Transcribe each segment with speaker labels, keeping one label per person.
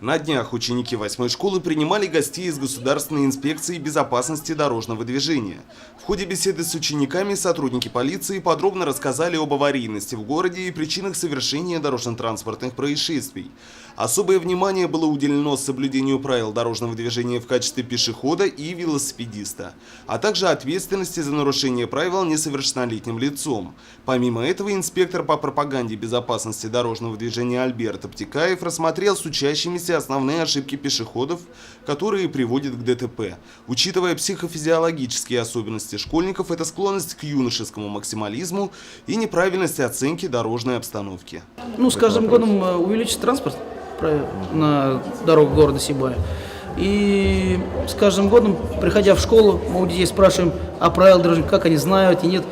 Speaker 1: На днях ученики 8-й школы принимали гостей из Государственной инспекции безопасности дорожного движения. В ходе беседы с учениками сотрудники полиции подробно рассказали об аварийности в городе и причинах совершения дорожно-транспортных происшествий. Особое внимание было уделено соблюдению правил дорожного движения в качестве пешехода и велосипедиста, а также ответственности за нарушение правил несовершеннолетним лицом. Помимо этого, инспектор по пропаганде безопасности дорожного движения Альберт Обтекаев рассмотрел с учащимися основные ошибки пешеходов, которые приводят к ДТП. Учитывая психофизиологические особенности школьников, это склонность к юношескому максимализму и неправильность оценки дорожной обстановки.
Speaker 2: С каждым годом увеличится транспорт на дорогах города Сибая. И с каждым годом, приходя в школу, мы у детей спрашиваем о правилах дорожных, как они знают и нет.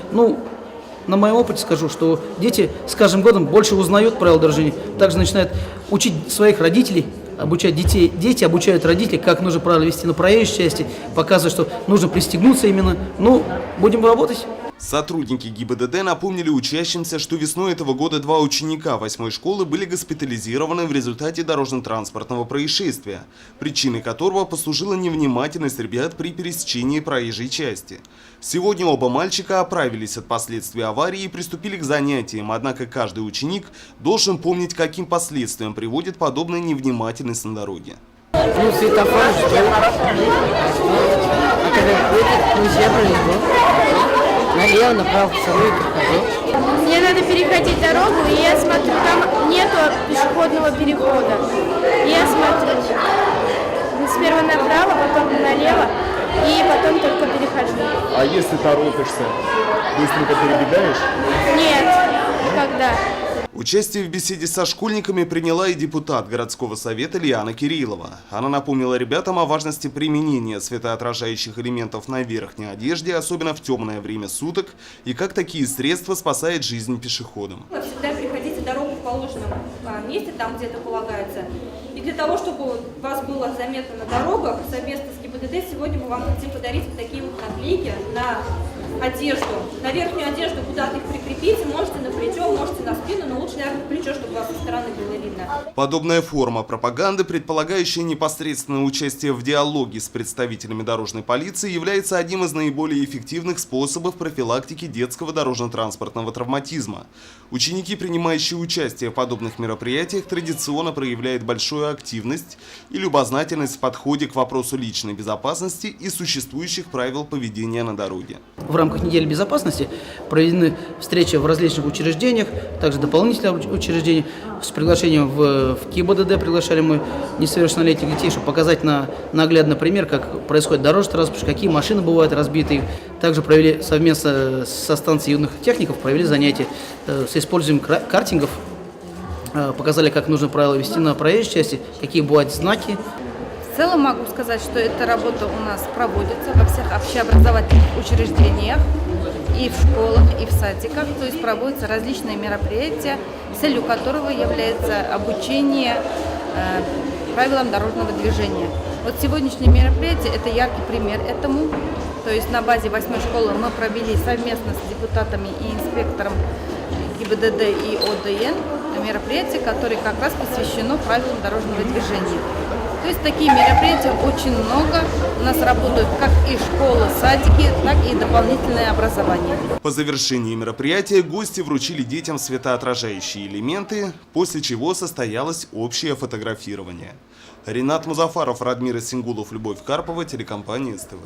Speaker 2: На моем опыте скажу, что дети с каждым годом больше узнают правила дорожения, также начинают учить своих родителей, обучать детей. Дети обучают родителей, как нужно правильно вести на проезжей части, показывают, что нужно пристегнуться именно. Будем работать.
Speaker 1: Сотрудники ГИБДД напомнили учащимся, что весной этого года 2 ученика 8-й школы были госпитализированы в результате дорожно-транспортного происшествия, причиной которого послужила невнимательность ребят при пересечении проезжей части. Сегодня оба мальчика оправились от последствий аварии и приступили к занятиям, однако каждый ученик должен помнить, каким последствиям приводит подобная невнимательность на дороге.
Speaker 3: Светофор ждет, а когда будет, нельзя проезжать. Налево, направо, вторую прохожу.
Speaker 4: Мне надо переходить дорогу, и я смотрю, там нету пешеходного перехода. Я смотрю сперва направо, потом налево, и потом только перехожу.
Speaker 5: А если торопишься, быстренько перебегаешь?
Speaker 4: Нет, никогда.
Speaker 1: Участие в беседе со школьниками приняла и депутат городского совета Лиана Кириллова. Она напомнила ребятам о важности применения светоотражающих элементов на верхней одежде, особенно в темное время суток, и как такие средства спасают жизнь пешеходам.
Speaker 6: Вы всегда переходите дорогу в положенном месте, там где это полагается. И для того, чтобы вас было заметно на дорогах, совместно с ГИБДД сегодня мы вам хотим подарить вот такие вот наклейки на одежду. На верхнюю одежду куда-то их прикрепите, можете на плечо, можете на спину, но лучше, наверное, на плечо, чтобы вас со стороны было видно.
Speaker 1: Подобная форма пропаганды, предполагающая непосредственное участие в диалоге с представителями дорожной полиции, является одним из наиболее эффективных способов профилактики детского дорожно-транспортного травматизма. Ученики, принимающие участие в подобных мероприятиях, традиционно проявляют большую активность и любознательность в подходе к вопросу личной безопасности и существующих правил поведения на дороге.
Speaker 2: В рамках недели безопасности проведены встречи в различных учреждениях, также дополнительные учреждения. С приглашением в ГИБДД приглашали мы несовершеннолетних детей, чтобы показать на наглядный пример, как происходит дорожный транспорт, какие машины бывают разбиты. Также провели совместно со станцией юных техников провели занятия с использованием картингов, показали, как нужно правила вести на проезжей части, какие бывают знаки.
Speaker 7: В целом могу сказать, что эта работа у нас проводится во всех общеобразовательных учреждениях, и в школах, и в садиках. То есть проводятся различные мероприятия, целью которого является обучение правилам дорожного движения. Вот сегодняшнее мероприятие – это яркий пример этому. То есть на базе 8-й школы мы провели совместно с депутатами и инспектором ГИБДД и ОДН мероприятие, которое как раз посвящено правилам дорожного движения. То есть такие мероприятия очень много. У нас работают как и школы, садики, так и дополнительное образование.
Speaker 1: По завершении мероприятия гости вручили детям светоотражающие элементы, после чего состоялось общее фотографирование. Ринат Музафаров, Радмир Сингулов, Любовь Карпова, телекомпания СТВ.